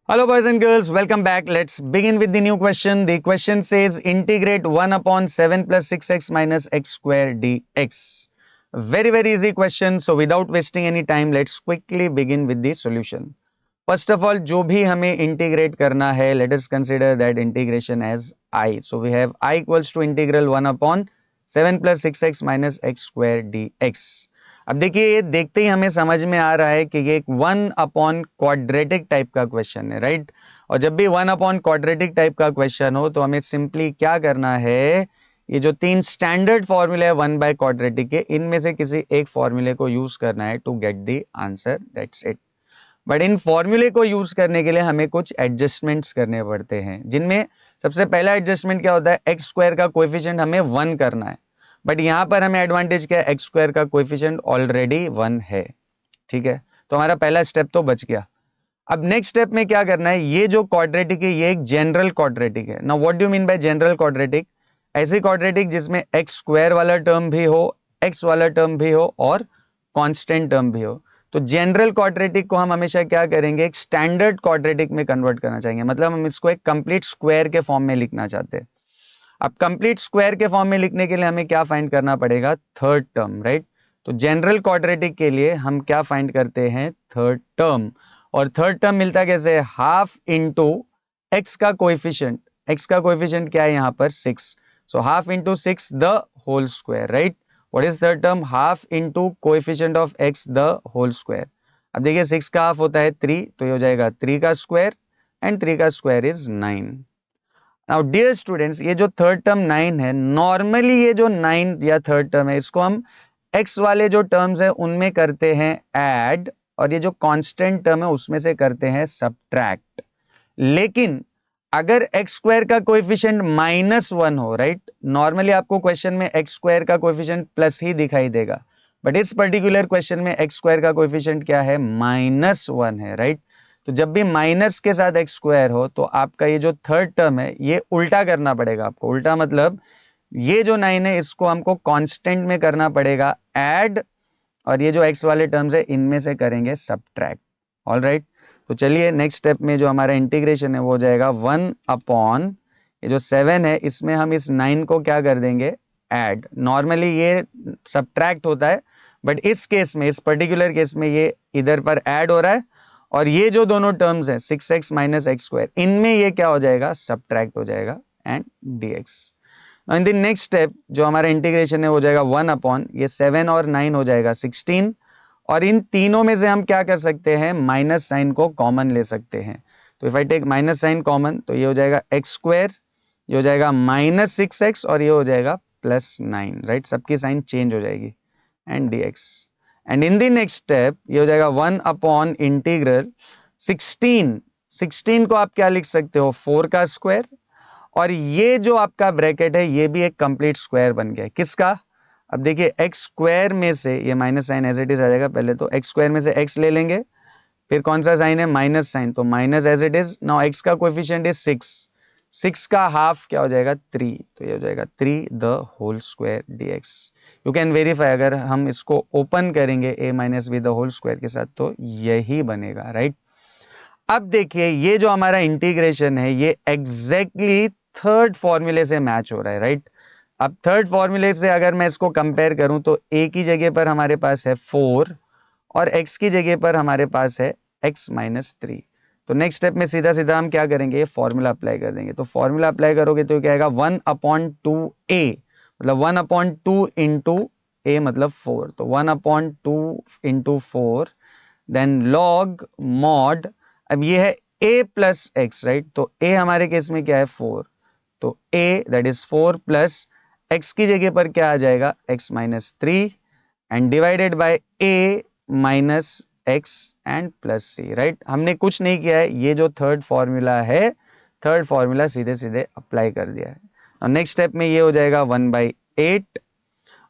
Hello boys and girls, welcome back. Let's begin with the new question. The question says integrate 1 upon 7 plus 6x minus x square dx. Very easy question. So without wasting any time, let's quickly begin with the solution. First of all, जो भी हमें integrate करना है, let us consider that integration as I. So we have I equals to integral 1 upon 7 plus 6x minus x square dx. अब देखिए ये देखते ही हमें समझ में आ रहा है कि ये एक 1 अपॉन क्वाड्रेटिक टाइप का क्वेश्चन है, राइट। और जब भी 1 अपॉन क्वाड्रेटिक टाइप का क्वेश्चन हो तो हमें सिंपली क्या करना है, ये जो तीन स्टैंडर्ड फॉर्मूले है 1 बाय क्वाड्रेटिक के, इनमें से किसी एक फॉर्मूले को यूज करना है to get the answer, that's it. But इन फॉर्मूले को यूज करने के लिए हमें कुछ एडजस्टमेंट्स करने पड़ते हैं, जिनमें सबसे पहला एडजस्टमेंट क्या होता है, एक्स स्क्वायर का कोएफिशिएंट हमें 1 करना है। बट यहां पर हमें एडवांटेज क्या है, एक्स स्क्वायर का कोएफिशिएंट ऑलरेडी 1 है, ठीक है। तो हमारा पहला स्टेप तो बच गया। अब नेक्स्ट स्टेप में क्या करना है, ये जो क्वाड्रेटिक है ये एक जनरल क्वाड्रेटिक है। Now what do you mean by general quadratic, ऐसी क्वाड्रेटिक जिसमें एक्स स्क्वायर वाला टर्म भी हो, एक्स वाला टर्म भी हो और कांस्टेंट टर्म भी हो। तो जनरल क्वाड्रेटिक को हम हमेशा क्या करेंगे, एक स्टैंडर्ड क्वाड्रेटिक में कन्वर्ट करना चाहेंगे, मतलब हम इसको एक कंप्लीट स्क्वायर के फॉर्म में लिखना चाहते हैं। अब कंप्लीट स्क्वायर के फॉर्म में लिखने के लिए हमें क्या फाइंड करना पड़ेगा, थर्ड टर्म, राइट। तो जनरल क्वाड्रेटिक के लिए हम क्या फाइंड करते हैं, थर्ड टर्म। और थर्ड टर्म मिलता कैसे है, हाफ इंटू एक्स का कोएफिशिएंट। एक्स का कोएफिशिएंट क्या है यहाँ पर 6, so half into 6 the whole square, right. What is third term, half into coefficient of x the whole square. अब देखिए 6 का हाफ होता है 3, तो ये हो जाएगा 3 का स्क्वायर एंड 3 का square is 9। Now dear students, ये जो थर्ड टर्म 9 है, नॉर्मली ये जो 9 या थर्ड टर्म है इसको हम x वाले जो टर्म्स है उनमें करते हैं ऐड, और ये जो कांस्टेंट टर्म है उसमें से करते हैं सब्ट्रैक्ट। लेकिन अगर एक्स स्क्वायर का कोएफिशिएंट -1 हो, राइट, नॉर्मली आपको क्वेश्चन में एक्स स्क्वायर का कोएफिशिएंट प्लस ही दिखाई देगा, बट इस पर्टिकुलर क्वेश्चन में एक्स स्क्वायर का कोएफिशिएंट क्या है, -1 है, राइट। तो जब भी माइनस के साथ एक्स स्क्वायर हो तो आपका ये जो थर्ड टर्म है ये उल्टा करना पड़ेगा आपको। उल्टा मतलब ये जो 9 है इसको हमको कांस्टेंट में करना पड़ेगा ऐड, और ये जो x वाले टर्म्स है इनमें से करेंगे सब्ट्रैक्ट। ऑल राइट, तो चलिए नेक्स्ट स्टेप में जो हमारा इंटीग्रेशन है वो हो जाएगा 1 अपॉन ये जो 7 है इसमें हम इस 9 को क्या कर देंगे, ऐड। नॉर्मली ये सब्ट्रैक्ट होता है, बट इस केस में, इस पर्टिकुलर केस में ये इधर पर ऐड हो रहा है, और ये जो दोनों टर्म्स हैं 6x माइनस एक्स स्क्वायर, इनमें ये क्या हो जाएगा, सब्ट्रैक्ट हो जाएगा and dx। In the next step जो हमारा इंटीग्रेशन है हो जाएगा 1 अपॉन ये 7 और 9 हो जाएगा 16, और इन तीनों में से हम क्या कर सकते हैं, माइनस साइन को कॉमन ले सकते हैं। तो if I take minus sign common तो ये हो जाएगा एक्स स्क्वायर, ये हो जाएगा -6x, और ये हो जाएगा +9, राइट। सबकी साइन चेंज हो जाएगी and dx। And in the next step ये हो जाएगा 1 अपॉन इंटीग्रल 16 को आप क्या लिख सकते हो, 4 का स्क्वायर, और ये जो आपका ब्रैकेट है ये भी एक कंप्लीट स्क्वायर बन गया, किसका। अब देखिए एक्स स्क्वायर में से ये minus sine as it is आ जाएगा, पहले तो एक्स स्क्वायर में से एक्स ले लेंगे, फिर कौन सा साइन है, माइनस साइन, तो minus as it is. Now x का कोएफिशिएंट इज 6 का हाफ क्या हो जाएगा 3, तो ये हो जाएगा 3 the whole square dx। You can verify, अगर हम इसको ओपन करेंगे a minus b the whole square के साथ तो यही बनेगा, राइट। अब देखिए ये जो हमारा इंटीग्रेशन है ये एग्जैक्टली थर्ड फॉर्मूले से मैच हो रहा है, राइट। अब थर्ड फॉर्मूले से अगर मैं इसको कंपेयर करूं तो a की जगह पर हमारे पास है 4 और x की जगह पर हमारे पास है x माइनस 3। तो नेक्स्ट स्टेप में सीधा सीधा हम क्या करेंगे, फॉर्मूला अप्लाई कर देंगे। तो फॉर्मूला अप्लाई करोगे तो क्या आएगा, 1/2a, मतलब 1/2 इंटू a मतलब 4, तो 1/2 इंटू 4, देन लॉग मॉड। अब ये है a प्लस एक्स, राइट, तो a हमारे केस में क्या है 4, तो a that is 4 plus x की जगह पर क्या आ जाएगा, x minus 3 and divided by a minus x and plus c, right. हमने कुछ नहीं किया है, ये जो थर्ड फॉर्मूला है, थर्ड फॉर्मूला सीधे सीधे अप्लाई कर दिया है। और नेक्स्ट स्टेप में ये हो जाएगा 1/8,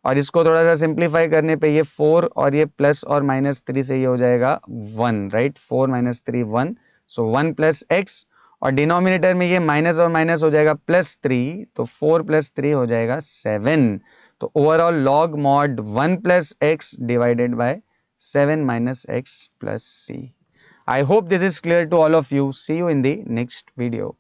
और इसको थोड़ा सा सिंप्लीफाई करने पे ये 4 और ये प्लस और माइनस 3 से ये हो जाएगा 1, राइट, 4 माइनस 3 1, सो 1 प्लस एक्स, और डिनोमिनेटर में ये माइनस और माइनस हो जाएगा +3, तो 4 + 3 हो जाएगा 7। तो overall log mod 1 + x divided by 7 - x + c। I hope this is clear to all of you. See you in the next video.